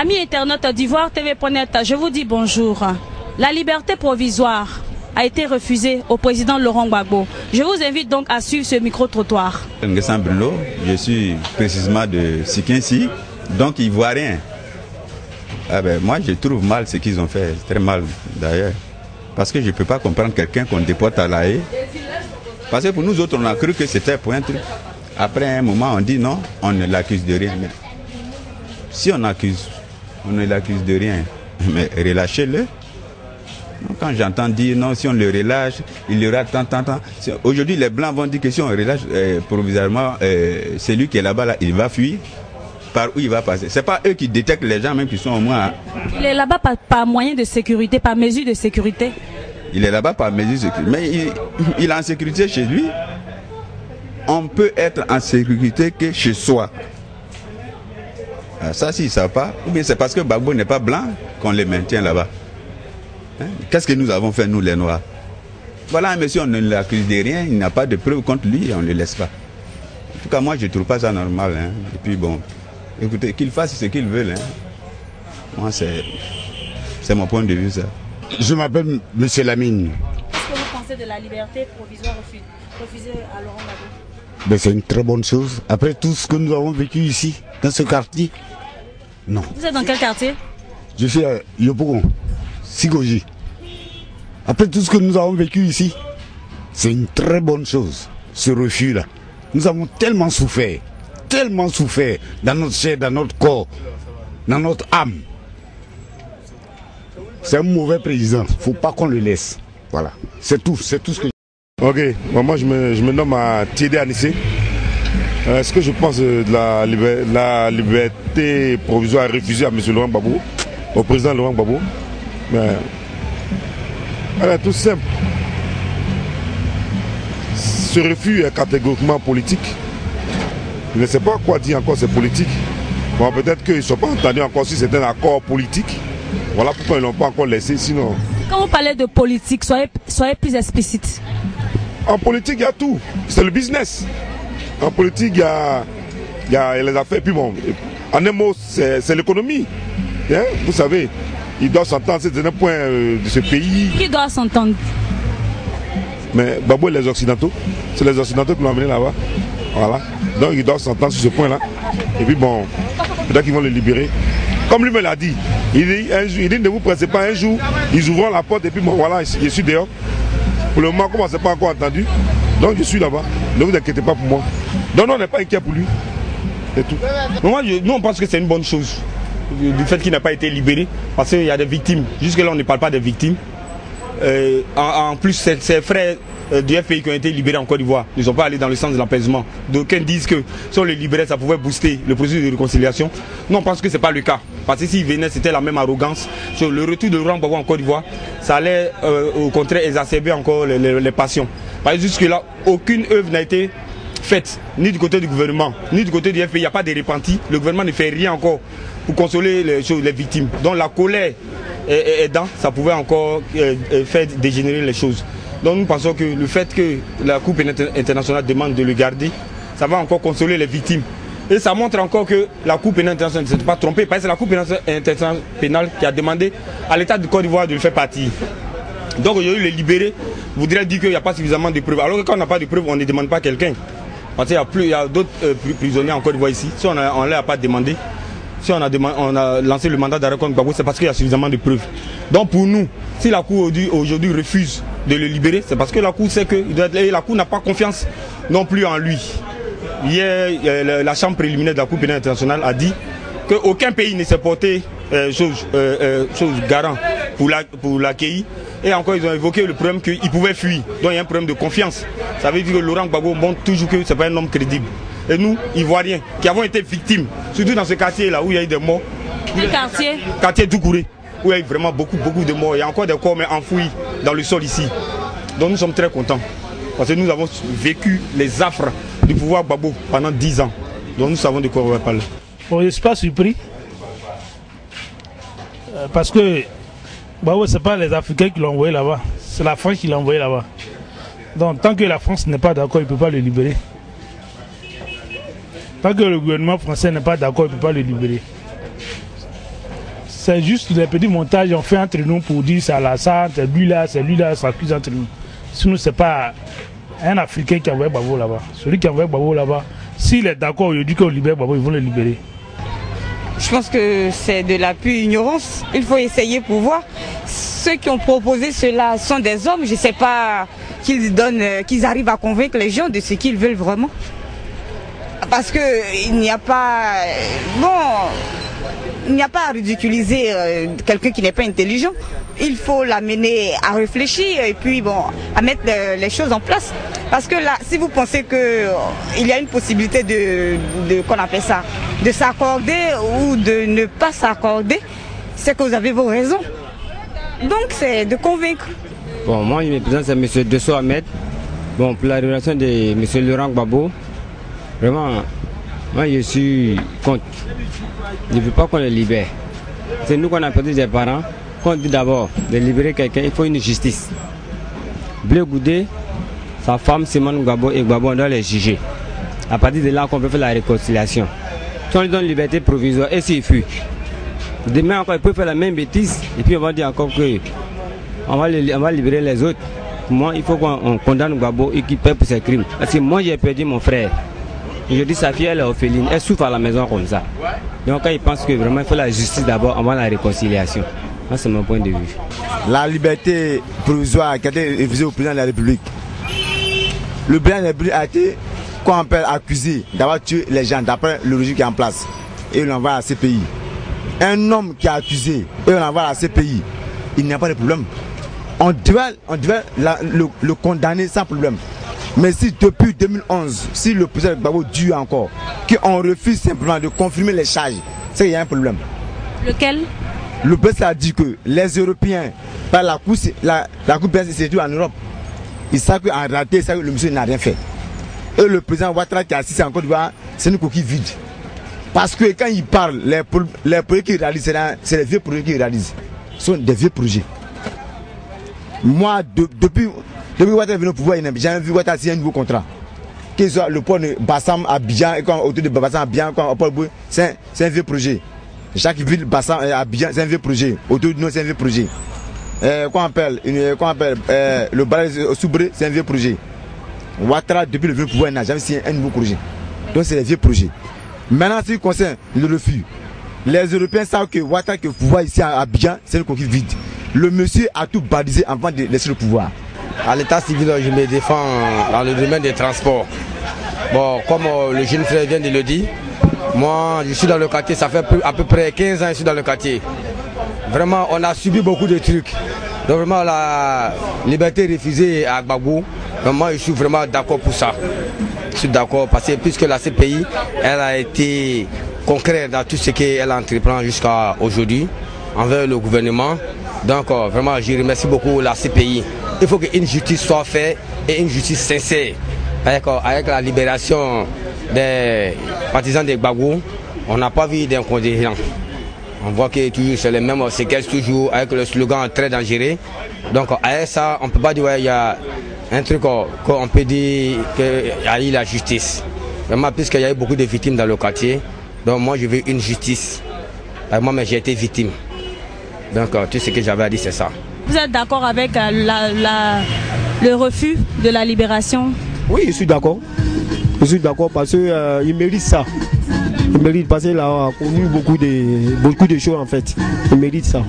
Amis internautes d'Ivoire TV.net, je vous dis bonjour. La liberté provisoire a été refusée au président Laurent Gbagbo. Je vous invite donc à suivre ce micro-trottoir. Je suis précisément de Sikinsi, donc ivoirien. Ah ben, moi je trouve mal ce qu'ils ont fait, très mal d'ailleurs. Parce que je ne peux pas comprendre quelqu'un qu'on déporte à La Haye. Parce que pour nous autres, on a cru que c'était pour un truc. Après un moment, on dit non, on ne l'accuse de rien. Mais si on ne l'accuse de rien, mais relâchez-le. Quand j'entends dire non, si on le relâche, il y aura tant. Aujourd'hui, les Blancs vont dire que si on relâche provisoirement, celui qui est là-bas, là, il va fuir. Par où il va passer? Ce n'est pas eux qui détectent les gens, même qui sont au moins. Hein. Il est là-bas par moyen de sécurité, par mesure de sécurité. Il est là-bas par mesure de sécurité. Mais il est en sécurité chez lui. On peut être en sécurité que chez soi. Ça, s'ils ne savent pas, ou bien c'est parce que Gbagbo n'est pas blanc qu'on les maintient là-bas. Hein? Qu'est-ce que nous avons fait, nous les Noirs? Voilà un monsieur, on ne l'accuse de rien, il n'a pas de preuves contre lui et on ne le laisse pas. En tout cas, moi, je ne trouve pas ça normal. Hein? Et puis bon, écoutez, qu'ils fassent ce qu'ils veulent. Hein? Moi, c'est mon point de vue, ça. Je m'appelle M. Lamine. Qu'est-ce que vous pensez de la liberté provisoire refusée à Laurent Gbagbo? Ben, c'est une très bonne chose. Après tout ce que nous avons vécu ici, dans ce quartier, non. Vous êtes dans quel quartier? Je suis à Yopougon, Sigoji. Après tout ce que nous avons vécu ici, c'est une très bonne chose, ce refus-là. Nous avons tellement souffert dans notre chair, dans notre corps, dans notre âme. C'est un mauvais président, il ne faut pas qu'on le laisse. Voilà, c'est tout ce que... Ok, moi je me nomme Tiédé Anissé. Ce que je pense de la liberté provisoire refusée à M. Laurent Gbagbo, au président Laurent Gbagbo, elle est tout simple. Ce refus est catégoriquement politique. Je ne sais pas quoi dire encore, c'est politique. Bon, peut-être qu'ils ne sont pas entendus encore si c'est un accord politique. Voilà pourquoi ils ne l'ont pas encore laissé, sinon... Quand vous parlez de politique, soyez plus explicite. En politique, il y a tout. C'est le business. En politique, il y a les affaires. Puis bon, en un mot, c'est l'économie. Hein? Vous savez, ils doivent s'entendre, c'est un point de ce pays. Qui doit s'entendre? Mais Gbagbo et les Occidentaux, c'est les Occidentaux qui l'ont amené là-bas. Voilà. Donc ils doivent s'entendre sur ce point-là. Et puis bon, peut-être qu'ils vont le libérer. Comme lui me l'a dit, il dit ne vous pressez pas, un jour, ils ouvrent la porte et puis bon, voilà, je suis dehors. Pour le moment, comme on ne s'est pas encore entendu, donc je suis là-bas. Ne vous inquiétez pas pour moi. Donc on n'est pas inquiet pour lui. C'est tout. Nous, on pense que c'est une bonne chose, du fait qu'il n'a pas été libéré, parce qu'il y a des victimes. Jusque-là, on ne parle pas des victimes. En plus, ses frères du FPI qui ont été libérés en Côte d'Ivoire ne sont pas allés dans le sens de l'apaisement. D'aucuns disent que si on les libérait, ça pouvait booster le processus de réconciliation. Nous, on pense que ce n'est pas le cas. Parce que s'ils venaient, c'était la même arrogance. Sur le retour de Laurent Gbagbo en Côte d'Ivoire, ça allait au contraire exacerber encore les passions. Parce que jusque-là, aucune œuvre n'a été faite, ni du côté du gouvernement, ni du côté du FPI. Il n'y a pas de repentis. Le gouvernement ne fait rien encore pour consoler les victimes. Donc la colère aidant, ça pouvait encore faire dégénérer les choses. Donc nous pensons que le fait que la Cour pénale internationale demande de le garder, ça va encore consoler les victimes. Et ça montre encore que la Cour pénale internationale ne s'est pas trompée, parce que c'est la Cour pénale qui a demandé à l'État de Côte d'Ivoire de le faire partir. Donc aujourd'hui, le libérer voudrait dire qu'il n'y a pas suffisamment de preuves. Alors que quand on n'a pas de preuves, on ne demande pas quelqu'un. Parce qu'il y a d'autres prisonniers en Côte d'Ivoire ici. Si on ne leur a pas demandé, si on a lancé le mandat d'arrêt contre Gbagbo, c'est parce qu'il y a suffisamment de preuves. Donc pour nous, si la Cour aujourd'hui refuse de le libérer, c'est parce que la Cour sait que la Cour n'a pas confiance non plus en lui. Hier, la chambre préliminaire de la Cour pénale internationale a dit qu'aucun pays ne s'est porté chose garant pour l'accueillir. Et encore, ils ont évoqué le problème qu'il pouvait fuir. Donc il y a un problème de confiance. Ça veut dire que Laurent Gbagbo montre toujours que ce n'est pas un homme crédible. Et nous, Ivoiriens, qui avons été victimes, surtout dans ce quartier-là où il y a eu des morts. Quel quartier? Quartier Doucouré, où il y a eu vraiment beaucoup de morts. Il y a encore des corps mais enfouis dans le sol ici. Donc nous sommes très contents. Parce que nous avons vécu les affres du pouvoir Gbagbo pendant 10 ans. Donc nous savons de quoi on va parler. Bon, je ne suis pas surpris. Parce que Gbagbo, ce n'est pas les Africains qui l'ont envoyé là-bas. C'est la France qui l'a envoyé là-bas. Donc tant que la France n'est pas d'accord, il ne peut pas le libérer. Tant que le gouvernement français n'est pas d'accord, il ne peut pas le libérer. c'est juste des petits montages on fait entre nous pour dire ça là, ça, c'est lui là, ça accuse entre nous. Sinon, c'est pas un Africain qui envoie Gbagbo là-bas. Celui qui envoie Gbagbo là-bas, s'il est d'accord aujourd'hui qu'on libère Gbagbo, ils vont le libérer. Je pense que c'est de la pure ignorance. Il faut essayer pour voir. Ceux qui ont proposé cela sont des hommes. Je ne sais pas qu'ils arrivent à convaincre les gens de ce qu'ils veulent vraiment. Parce qu'il n'y a pas... il n'y a pas à ridiculiser quelqu'un qui n'est pas intelligent. Il faut l'amener à réfléchir et puis à mettre les choses en place. Parce que là, si vous pensez qu'il y a une possibilité qu'on appelle ça, de s'accorder ou de ne pas s'accorder, c'est que vous avez vos raisons. Donc c'est de convaincre. Bon, moi je me présente, c'est M. Desso Ahmed. Bon, pour la révélation de M. Laurent Gbagbo, vraiment, moi je suis contre. Je ne veux pas qu'on le libère. C'est nous qu'on a perdu des parents. Quand on dit d'abord de libérer quelqu'un, il faut une justice. Blé Goudé, sa femme Simone Gbagbo et Gbagbo, on doit les juger. À partir de là qu'on peut faire la réconciliation. Si on lui donne liberté provisoire, et s'il fuit, demain encore il peut faire la même bêtise, et puis on va dire encore que on va libérer les autres. Pour moi, il faut qu'on condamne Gbagbo et qu'il paie pour ses crimes. Parce que moi j'ai perdu mon frère. Je dis sa fille elle est orpheline, elle souffre à la maison comme ça. Donc quand il pense que vraiment il faut la justice d'abord avant la réconciliation. C'est mon point de vue. La liberté provisoire qui a été refusée au président de la République. Le président de la République a été accusé d'avoir tué les gens d'après le régime qui est en place. Et on l'envoie à la CPI. Un homme qui est accusé et on l'envoie à la CPI, il n'y a pas de problème. On devait le condamner sans problème. Mais si depuis 2011, si le président Gbagbo dure encore, qu'on refuse simplement de confirmer les charges, c'est qu'il y a un problème. Lequel? Le président a dit que les Européens, par la Cour pénale, c'est tout en Europe. Ils savent qu'en réalité, le monsieur n'a rien fait. Et le président Ouattara qui est assis en Côte d'Ivoire, c'est une coquille vide. Parce que quand il parle, les projets qu'il réalise, c'est les vieux projets qu'il réalise. Ce sont des vieux projets. Moi, depuis que Ouattara est venu au pouvoir, j'ai jamais vu Ouattara signer un nouveau contrat. Qu'il soit le port de Bassam à Abidjan, et quand autour de Bassam à Abidjan, c'est un vieux projet. Chaque ville, Bassam à Abidjan, c'est un vieux projet. Autour de nous, c'est un vieux projet. Le barrage au Soubré, c'est un vieux projet. Ouattara, depuis le vieux pouvoir, n'a jamais signé un nouveau projet. Donc c'est des vieux projets. Maintenant, ce qui concerne le refus, les Européens savent que Ouattara, que le pouvoir ici à Abidjan, c'est une coquille vide. Le monsieur a tout balisé avant de laisser le pouvoir. À l'état civil, je me défends dans le domaine des transports. Bon, comme le jeune frère vient de le dire, moi je suis dans le quartier, ça fait à peu près 15 ans que je suis dans le quartier. Vraiment, on a subi beaucoup de trucs. Donc vraiment, la liberté refusée à Gbagbo, moi je suis vraiment d'accord pour ça. Je suis d'accord parce que puisque la CPI, elle a été concrète dans tout ce qu'elle entreprend jusqu'à aujourd'hui envers le gouvernement. Donc vraiment, je remercie beaucoup la CPI. Il faut qu'une justice soit faite et une justice sincère. Avec la libération des partisans de Gbagbo, on n'a pas vu d'inconvénients. On voit que c'est les mêmes séquelles toujours avec le slogan très dangereux. Donc avec ça, on ne peut pas dire qu'il y a un truc qu'on peut dire qu'il y a eu la justice. Vraiment, puisqu'il y a eu beaucoup de victimes dans le quartier, donc moi je veux une justice. Moi-même j'ai été victime. Donc tout ce que j'avais à dire c'est ça. Vous êtes d'accord avec le refus de la libération? Oui, je suis d'accord. Je suis d'accord parce qu'il mérite ça. Il mérite parce qu'il a connu beaucoup de choses en fait. Il mérite ça.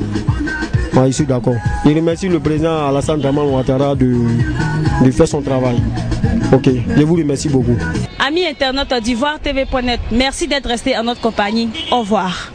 Ouais, je suis d'accord. Je remercie le président Alassane Dramane Ouattara de faire son travail. Ok, je vous remercie beaucoup. Amis internautes d'Ivoire TV.net, merci d'être restés en notre compagnie. Au revoir.